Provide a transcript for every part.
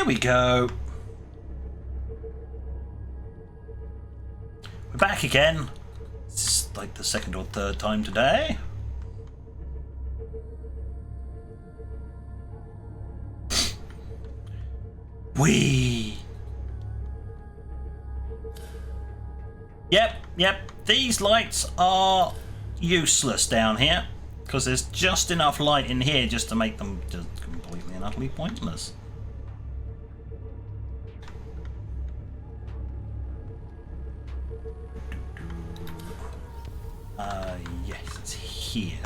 Here we go. We're back again. This is like the second or third time today. Yep. These lights are useless down here because there's just enough light in here just to make them just completely and utterly pointless. Yes, it's here.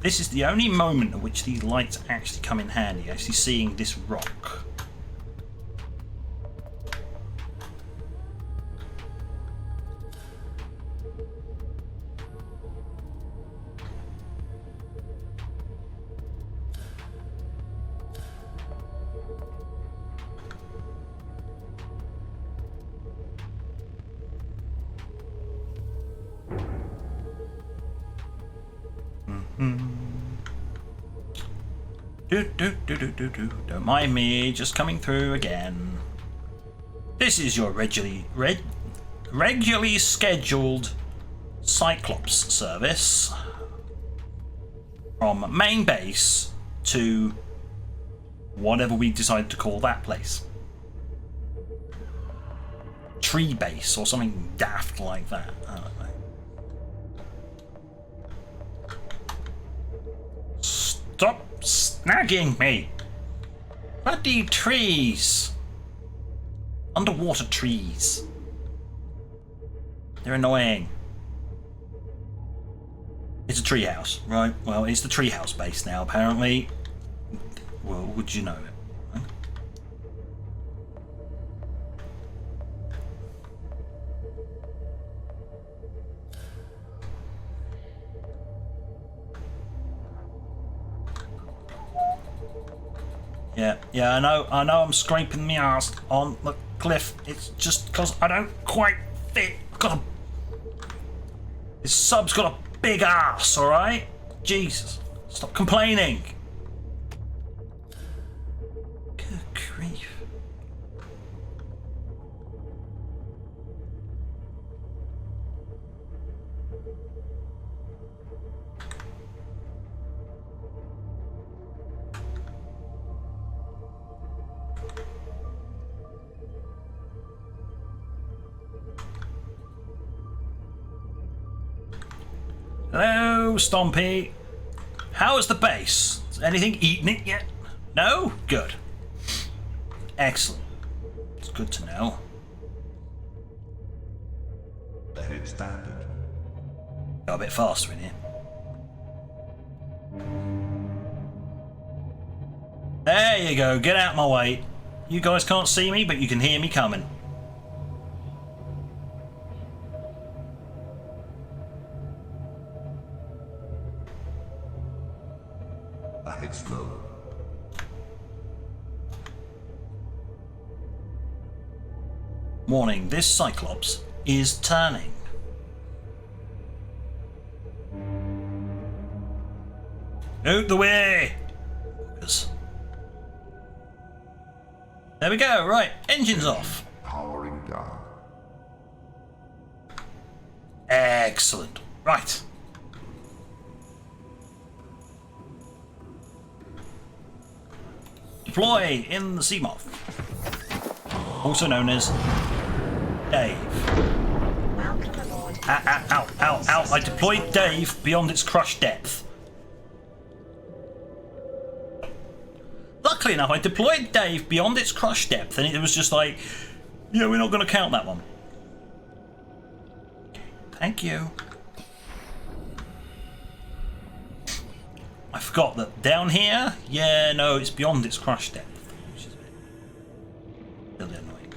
This is the only moment at which these lights actually come in handy, actually seeing this rock. Don't mind me, just coming through again. This is your regularly scheduled Cyclops service from main base to whatever we decide to call that place. Tree base or something daft like that. I don't know. Stop snagging me! Bloody trees! Underwater trees. They're annoying. It's a treehouse, right? Well, it's the treehouse base now, apparently. Well, would you know it? Huh? Yeah, I know I'm scraping my ass on the cliff. It's just because I don't quite fit. This sub's got a big ass, alright? Jesus. Stop complaining. Good grief. Hello, Stompy. How is the base? Has anything eaten it yet? No? Good. Excellent. It's good to know. Let it standard. Go a bit faster in here. There you go. Get out my way. You guys can't see me, but you can hear me coming. Slow. Warning, this Cyclops is turning. Out the way! There we go, right, engines off. Powering down. Excellent. Right. Deploy in the Seamoth, also known as Dave. Ow. I deployed Dave beyond its crush depth. Luckily enough, I deployed Dave beyond its crush depth, and it was just like, yeah, we're not going to count that one. Thank you. I forgot that down here, yeah, no, it's beyond its crush depth, which is a bit annoying.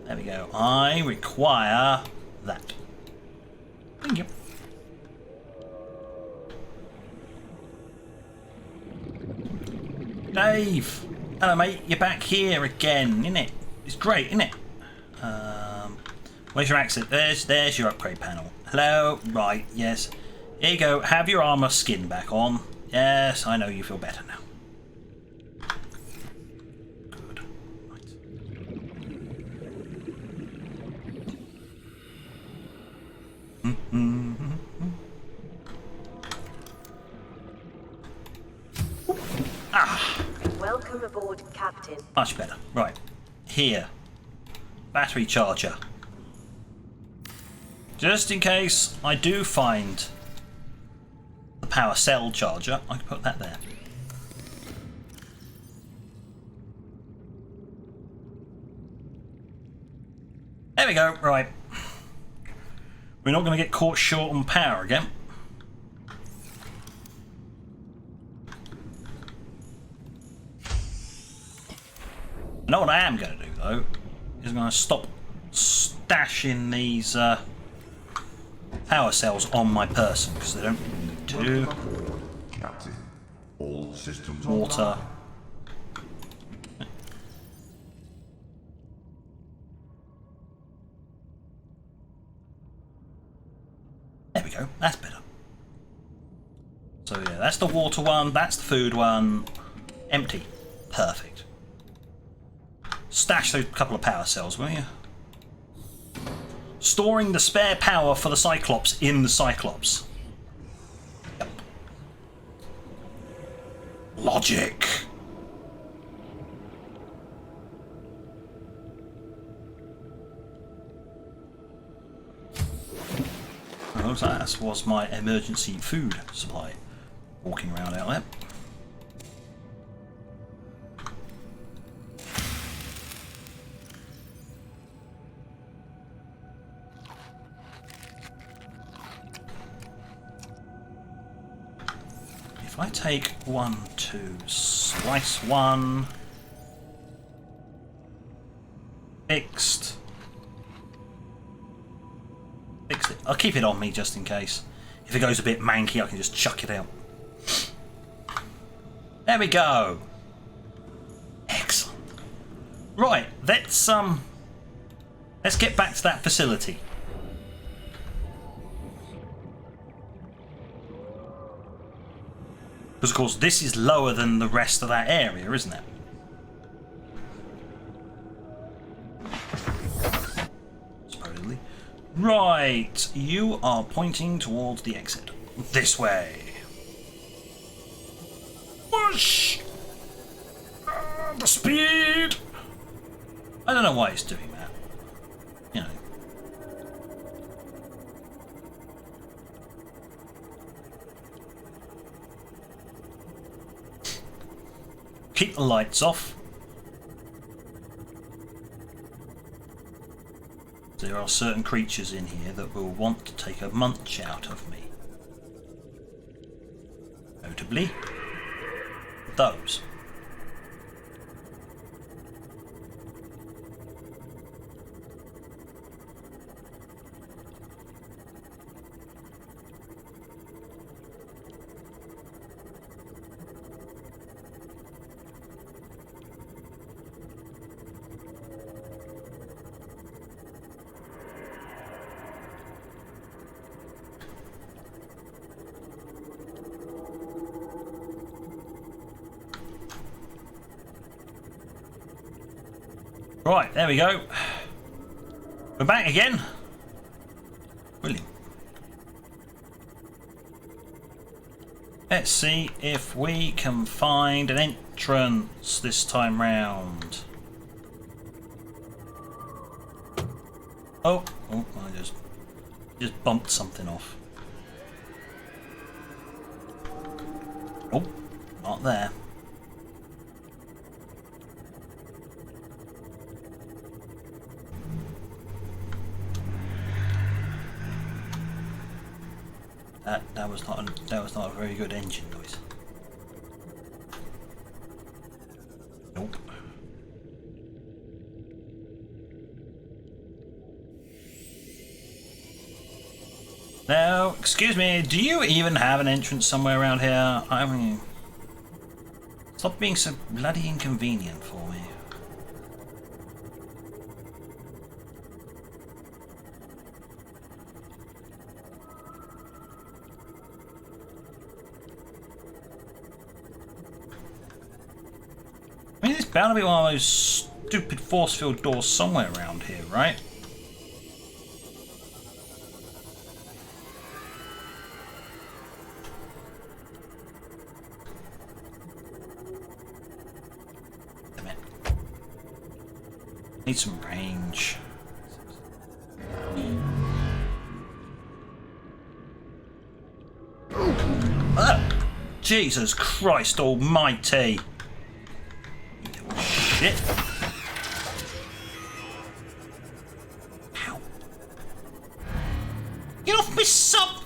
There we go. I require that. Thank you. Dave! Hello, mate. You're back here again, innit? It's great, innit? Where's your exit? There's your upgrade panel. Hello? Right, yes. Here you go. Have your armor skin back on. Yes, I know you feel better now. Ah! Welcome aboard, Captain. Much better. Right. Here. Battery charger. Just in case I do find the power cell charger, I can put that there. There we go. Right. We're not going to get caught short on power again. I know what I am going to do though, is I'm going to stop stashing these power cells on my person because they don't need to. Captain, all systems Water. online. There we go, that's better. So yeah, that's the water one, that's the food one. Empty. Perfect. Stash those couple of power cells, will you? Storing the spare power for the Cyclops in the Cyclops. Yep. Logic. Oh, so that was my emergency food supply walking around out there. If I take 1, 2, slice 1, fixed it. I'll keep it on me just in case. If it goes a bit manky, I can just chuck it out. There we go. Excellent. Right, let's get back to that facility. Because of course this is lower than the rest of that area, isn't it? Supposedly. Right, you are pointing towards the exit. This way. Whoosh! The speed! I don't know why it's doing that. You know. Keep the lights off. There are certain creatures in here that will want to take a munch out of me. Notably, those. Right, there we go. We're back again. Brilliant. Let's see if we can find an entrance this time round. Oh, I just bumped something off. Oh, not there. That was not a very good engine noise. Nope. Now, excuse me, do you even have an entrance somewhere around here? I mean, stop being so bloody inconvenient for me. I mean, there's bound to be one of those stupid force field doors somewhere around here, right? Need some range. Jesus Christ almighty. You little shit. Ow. Get off me sub!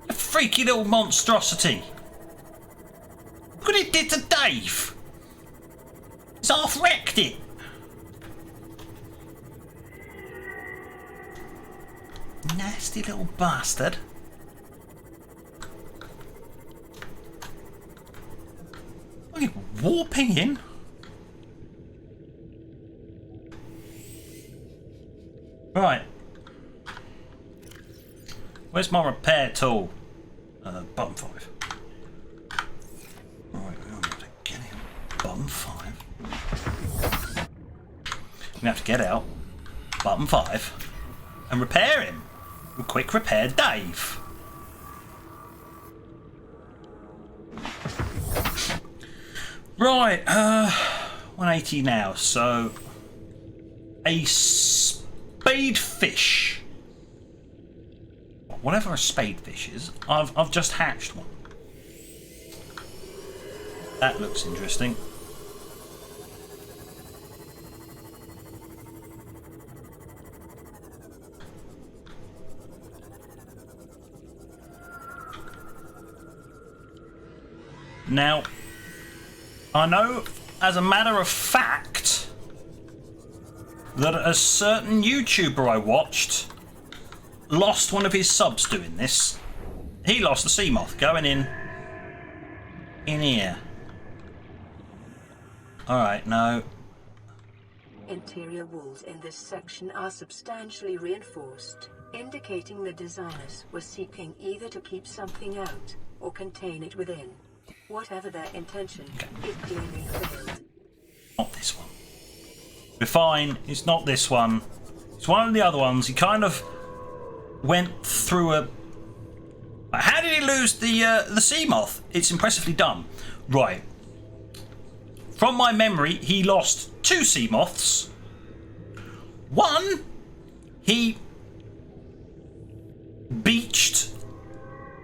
You freaky little monstrosity. Look what it did to Dave. It's half wrecked it. Nasty little bastard. Are you warping in? Right. Where's my repair tool? Button 5. Right, we're going to have to get him. Button 5. We have to get out. Button 5. And repair him. We'll quick repair Dave. Right, 180 now, so a spadefish. Whatever a spadefish is, I've just hatched one. That looks interesting. Now, I know as a matter of fact that a certain YouTuber I watched lost one of his subs doing this. He lost the sea moth going in here. Alright, no. Interior walls in this section are substantially reinforced, indicating the designers were seeking either to keep something out or contain it within. Whatever their intention, it clearly failed. Not this one. We're fine. It's not this one. It's one of the other ones. He kind of went through a... How did he lose the sea moth? It's impressively done. Right. From my memory, he lost 2 sea moths. One, he beached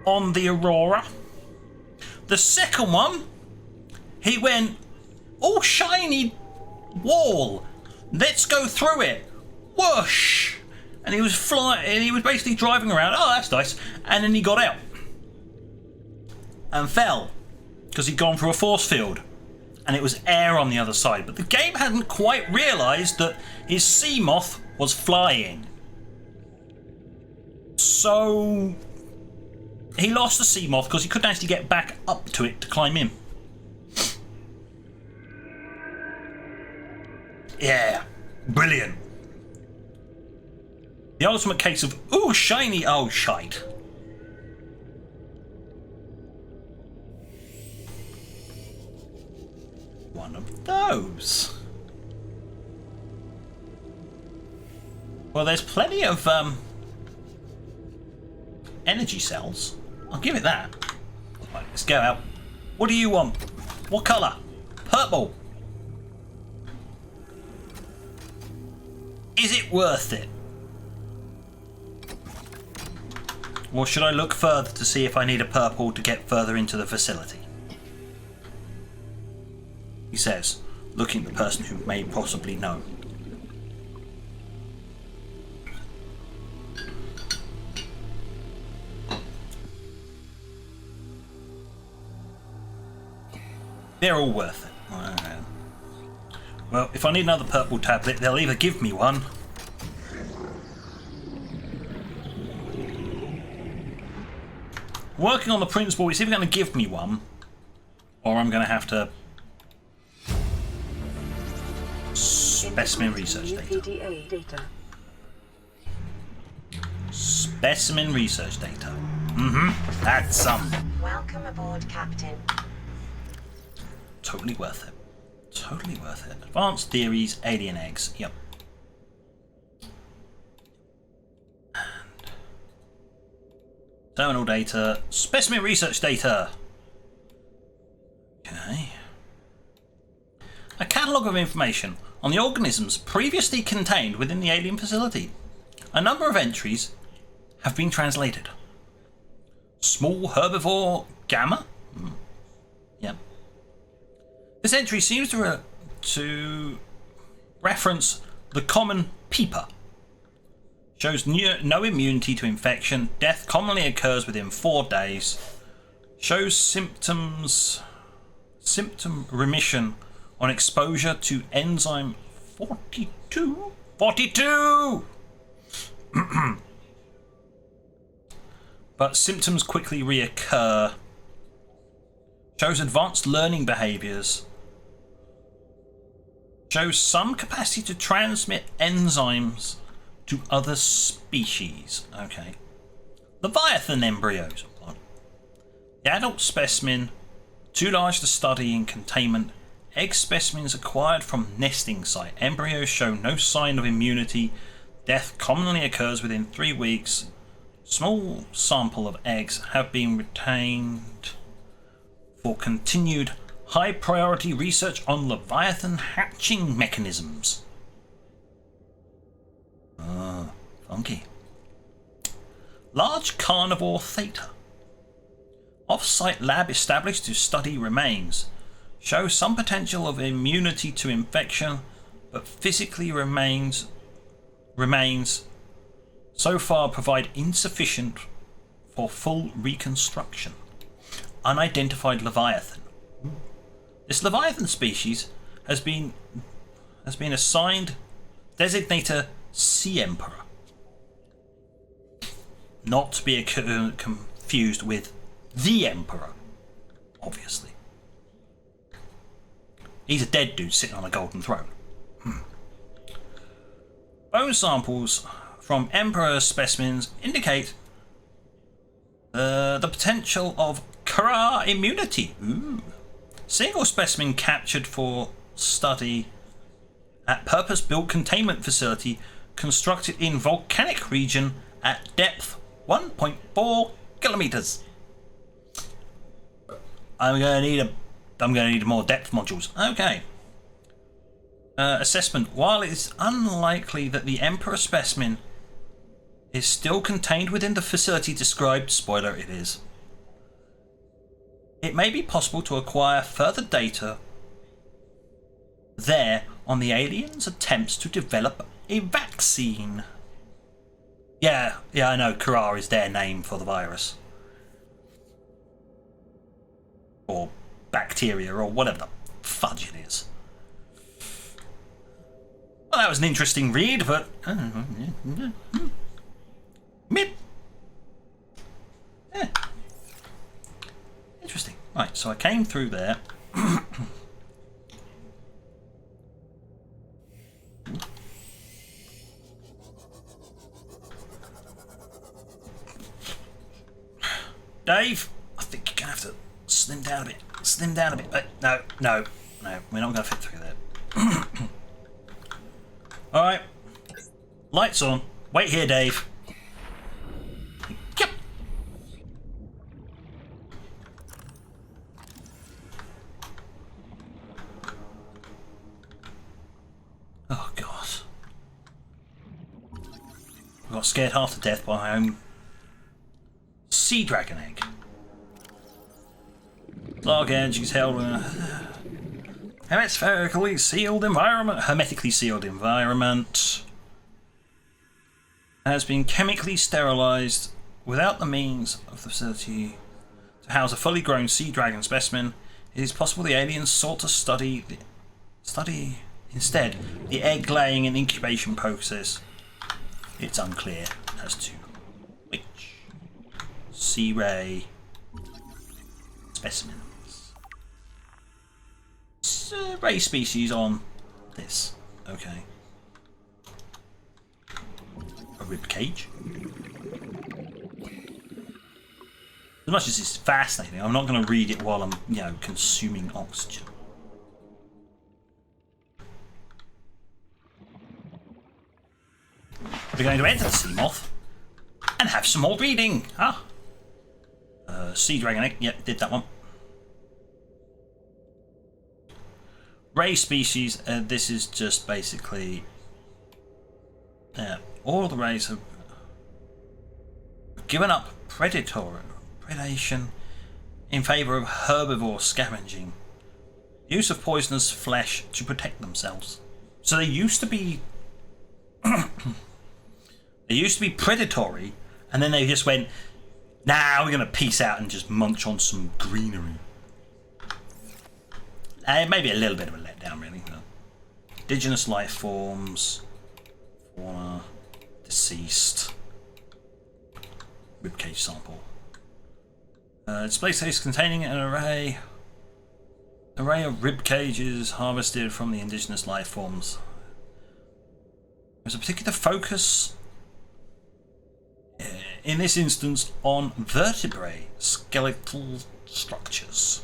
on the Aurora. The second one, he went, oh, shiny wall. Let's go through it. Whoosh. And he was flying, and he was basically driving around. Oh, that's nice. And then he got out and fell because he'd gone through a force field and it was air on the other side. But the game hadn't quite realised that his sea moth was flying. So he lost the sea moth because he couldn't actually get back up to it to climb in. Yeah, brilliant. The ultimate case of, ooh, shiny, oh, shite. One of those. Well, there's plenty of energy cells. I'll give it that. Right, let's go out. What do you want? What colour? Purple. Is it worth it? Or should I look further to see if I need a purple to get further into the facility? He says, looking at the person who may possibly know. They're all worth it. Well, if I need another purple tablet, they'll either give me one working on the principle, it's either going to give me one or I'm going to have to specimen research data. Specimen research data. That's some. Welcome aboard, Captain. Totally worth it. Totally worth it. Advanced theories, alien eggs. Yep. And terminal data, specimen research data. Okay. A catalogue of information. on the organisms previously contained within the alien facility. A number of entries have been translated. Small herbivore gamma? Yeah. This entry seems to reference the common peeper. Shows no immunity to infection. Death commonly occurs within 4 days. Shows symptom remission on exposure to enzyme 42. 42! But symptoms quickly reoccur. Shows advanced learning behaviors. Shows some capacity to transmit enzymes to other species. Okay. Leviathan embryos. The adult specimen, too large to study in containment. Egg specimens acquired from nesting site. Embryos show no sign of immunity. Death commonly occurs within 3 weeks. Small sample of eggs have been retained for continued high priority research on Leviathan hatching mechanisms. Funky. Large carnivore theta. Off-site lab established to study remains. Show some potential of immunity to infection, but physically remains so far provide insufficient for full reconstruction. Unidentified Leviathan. This Leviathan species has been assigned designator Sea Emperor. Not to be confused with the Emperor, obviously. He's a dead dude sitting on a golden throne. Bone samples from Emperor specimens indicate the potential of Kara immunity. Ooh. Single specimen captured for study at purpose-built containment facility constructed in volcanic region at depth 1.4 kilometers. I'm gonna need more depth modules. Okay. Assessment. While it is unlikely that the Emperor specimen is still contained within the facility described, spoiler it is, it may be possible to acquire further data there on the aliens' attempts to develop a vaccine. Yeah, I know, Kara is their name for the virus. Or bacteria, or whatever the fudge it is. Well, that was an interesting read, but... Mid. Yeah. Interesting. Right, so I came through there. Dave, I think you're going to have to slim down a bit. Slim down a bit. No, we're not going to fit through that. Alright. Lights on. Wait here, Dave. Yep. Oh, God. I got scared half to death by my own sea dragon egg. Large edge is held in a hermetically sealed environment. Has been chemically sterilized without the means of the facility to house a fully grown sea dragon specimen. It is possible the aliens sought to study instead the egg laying and incubation process. It's unclear as to which sea ray specimens. Ray species on this. Okay. A rib cage. As much as it's fascinating, I'm not going to read it while I'm, consuming oxygen. We're going to enter the sea moth and have some more reading. Sea dragon egg. Yep, did that one. Ray species, this is just basically all the rays have given up predation in favour of herbivore scavenging. Use of poisonous flesh to protect themselves. So they used to be predatory, and then they just went, nah, we're going to peace out and just munch on some greenery. Maybe a little bit of a letdown, really. Indigenous life forms, fauna, deceased, ribcage sample. Display case containing an array of rib cages harvested from the indigenous life forms. There's a particular focus in this instance on vertebrate skeletal structures.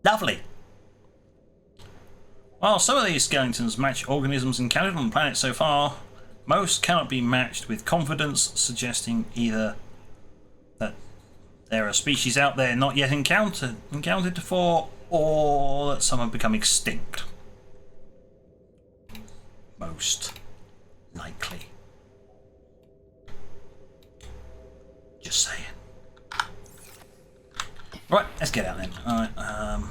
Lovely. While some of these skeletons match organisms encountered on the planet so far, most cannot be matched with confidence, suggesting either that there are species out there not yet encountered before, or that some have become extinct. Most likely. Just saying. Right, let's get out then. Alright, oh.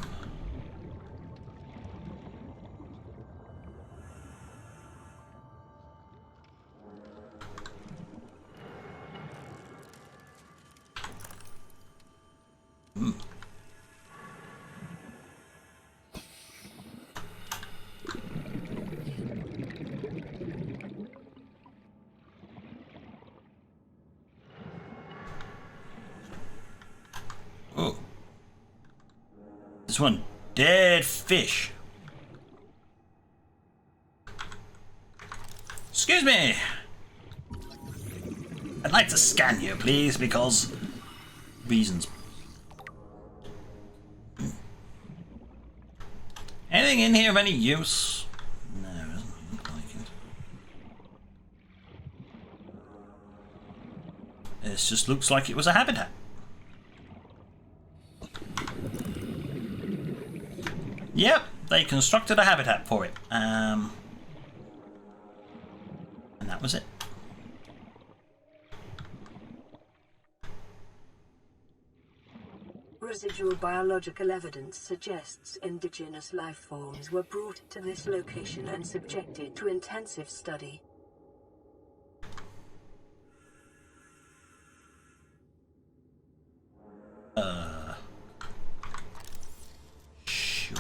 This one, dead fish. Excuse me. I'd like to scan you, please, because reasons. Anything in here of any use? No, it doesn't look like it. This just looks like it was a habitat. Yep, they constructed a habitat for it. And that was it. Residual biological evidence suggests indigenous life forms were brought to this location and subjected to intensive study. Sure.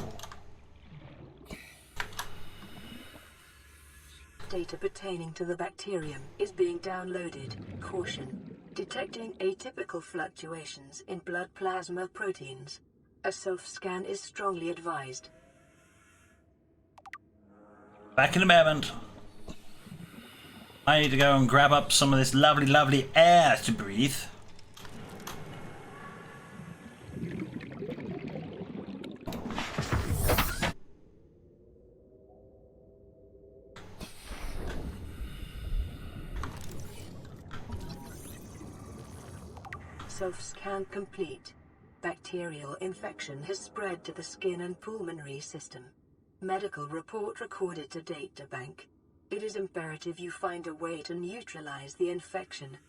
Data pertaining to the bacterium is being downloaded. Caution. Detecting atypical fluctuations in blood plasma proteins. A self-scan is strongly advised. Back in a moment. I need to go and grab up some of this lovely, lovely air to breathe. Self-scan complete. Bacterial infection has spread to the skin and pulmonary system. Medical report recorded to databank. It is imperative you find a way to neutralize the infection.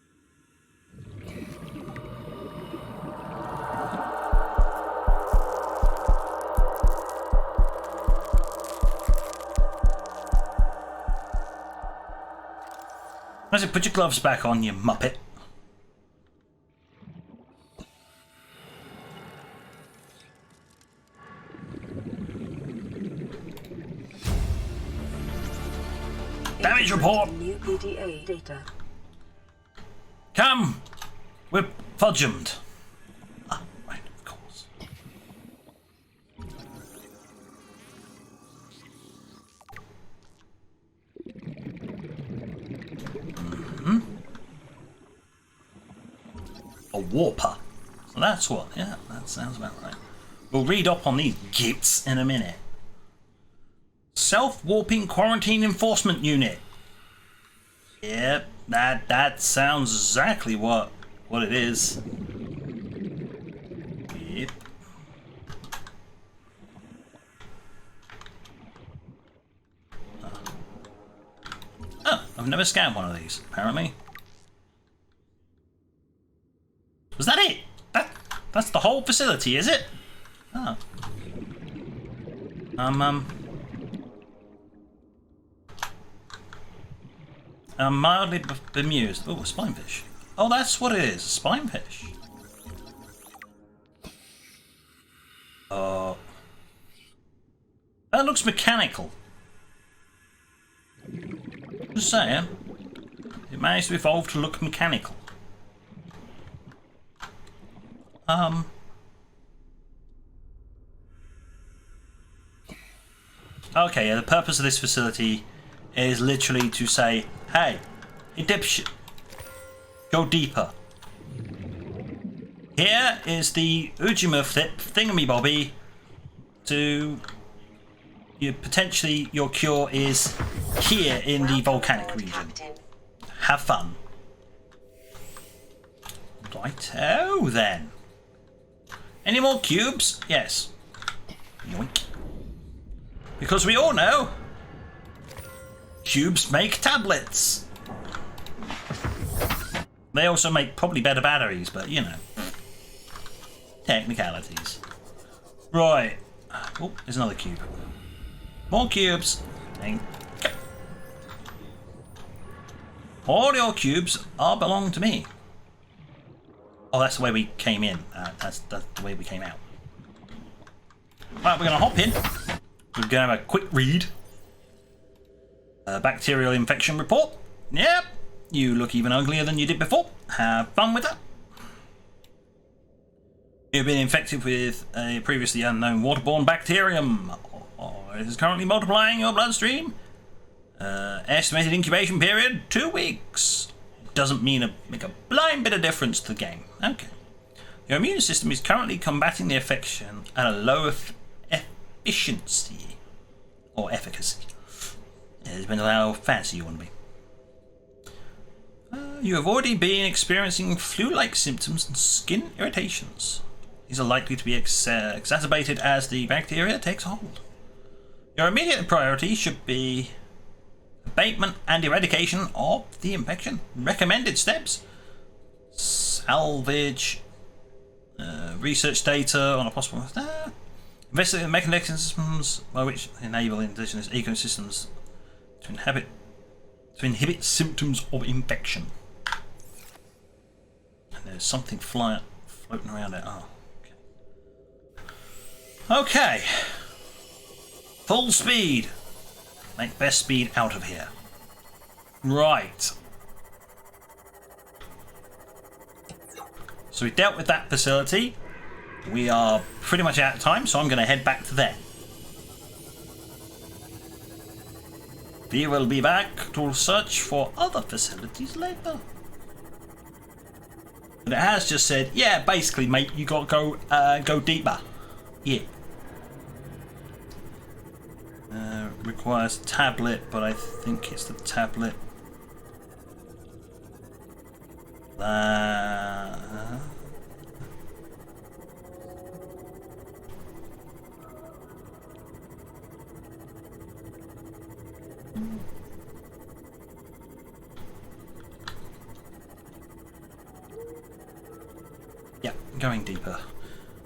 I said, put your gloves back on, you muppet. Damage report. New PDA data. Come. We're fudgemed. Ah, right, of course. A warper. So that's what. Yeah, that sounds about right. We'll read up on these gits in a minute. Self-warping quarantine enforcement unit. Yep, that sounds exactly what it is. Yep. I've never scanned one of these, apparently. Was that it? That's the whole facility, is it? Oh. I'm mildly bemused. Oh, a spinefish. Oh, that's what it is, a spinefish. That looks mechanical. Just saying. It managed to evolve to look mechanical. Okay, the purpose of this facility is literally to say, hey, dipshit, go deeper. Here is the Ujima thingamybobby to potentially your cure is here in the volcanic region. Have fun. Righto then. Any more cubes? Yes. Yoink. Because we all know cubes make tablets. They also make probably better batteries, but you know. Technicalities. Right. Oh, there's another cube. More cubes. All your cubes belong to me. Oh, that's the way we came in. That's the way we came out. Right, we're going to hop in. We're going to have a quick read. Bacterial infection report. Yep. You look even uglier than you did before. Have fun with that. You've been infected with a previously unknown waterborne bacterium. It is currently multiplying in your bloodstream. Estimated incubation period, 2 weeks. Doesn't make a blind bit of difference to the game. Okay. Your immune system is currently combating the infection at a low efficiency. Or efficacy. It depends on how fancy you want to be. You have already been experiencing flu-like symptoms and skin irritations. These are likely to be exacerbated as the bacteria takes hold. Your immediate priority should be abatement and eradication of the infection. Recommended steps: salvage, research data on a possible... investigate the mechanisms by which enable indigenous ecosystems to inhibit symptoms of infection. And there's something floating around there. Oh, okay. Full speed. Make best speed out of here. Right. So we dealt with that facility. We are pretty much out of time, so I'm going to head back to there. We will be back to search for other facilities later. But it has just said, yeah, basically, mate, you got to go deeper. Yeah. Requires a tablet, but I think it's the tablet. Yeah, going deeper.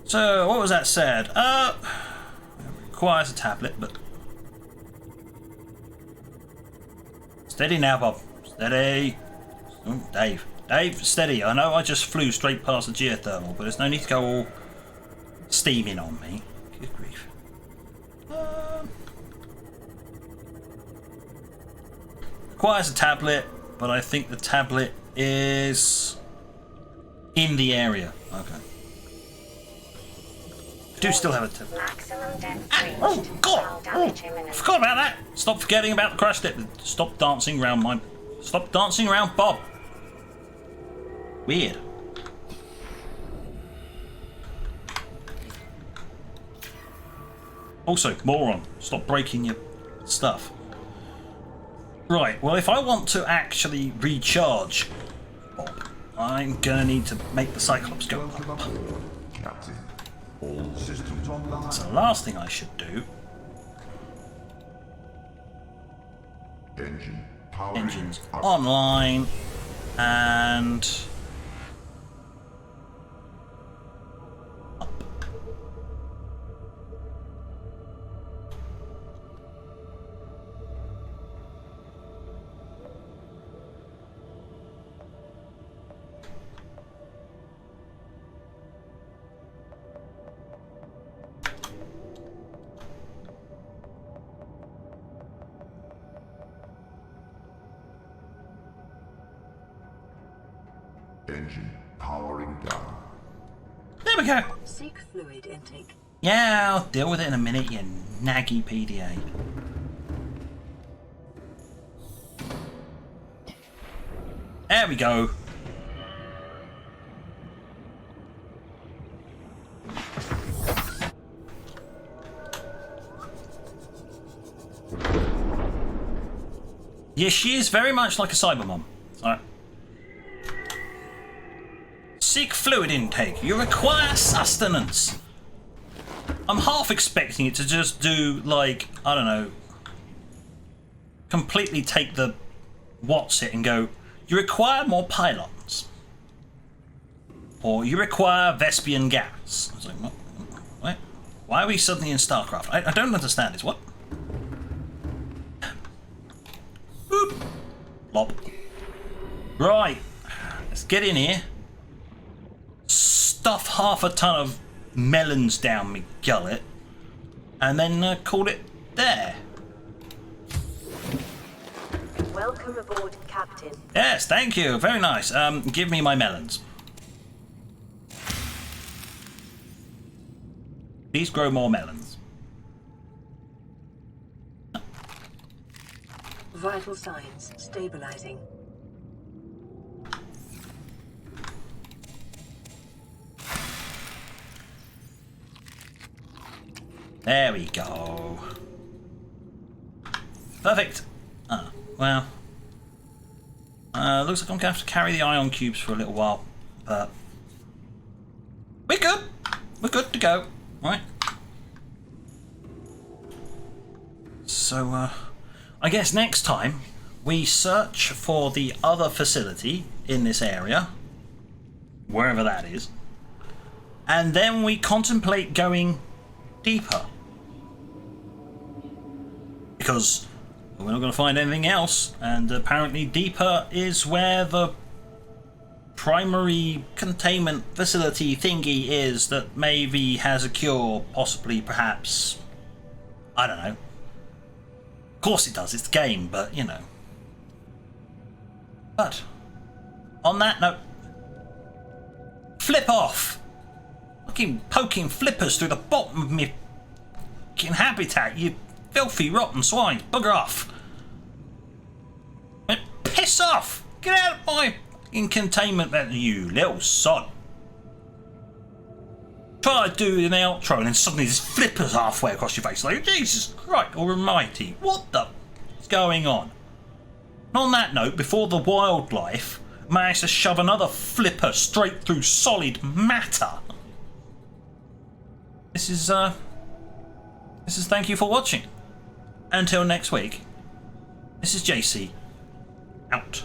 So, what was that said? It requires a tablet, but... Steady now, Bob. Steady. Oh, Dave. Dave, steady. I know I just flew straight past the geothermal, but there's no need to go all steaming on me. Good grief. Requires a tablet, but I think the tablet is in the area. Okay. I do still have a tablet. Oh, God! Oh, I forgot about that. Stop forgetting about the crash dip. Stop dancing around Bob. Weird. Also, moron, stop breaking your stuff. Right, well, if I want to actually recharge Bob, I'm gonna need to make the Cyclops go up. Captain, all systems online. So the last thing I should do... Engine Powering engines up. online, and up. Engine powering down. There we go. Seek fluid intake. Yeah, I'll deal with it in a minute, you naggy PDA. There we go. Yes, she is very much like a Cybermom. So, seek fluid intake. You require sustenance. I'm half expecting it to just do, like, I don't know, completely take the what's it and go, you require more pylons. Or you require Vespian gas. I was like, what? Why are we suddenly in StarCraft? I don't understand this. What? Boop. Lob. Right. Let's get in here. Stuff half a ton of melons down me gullet. And then call it there. Welcome aboard, Captain. Yes, thank you. Very nice. Give me my melons. Please grow more melons. Vital signs stabilizing. There we go. Perfect. Well. Looks like I'm going to have to carry the ion cubes for a little while. But we're good. We're good to go. Right. So, I guess next time we search for the other facility in this area, wherever that is, and then we contemplate going deeper. Because we're not going to find anything else, and apparently deeper is where the primary containment facility thingy is that maybe has a cure, possibly, perhaps. I don't know. Of course it does, it's the game, but you know. But on that note, flip off! Fucking poking flippers through the bottom of me fucking habitat, you filthy rotten swine. Bugger off. Piss off! Get out of my fucking containment, you little sod. Try to do an outro and then suddenly there's flippers halfway across your face. Like, Jesus Christ almighty, what the is going on? And on that note, before the wildlife managed to shove another flipper straight through solid matter, this is thank you for watching. Until next week, this is JC, out.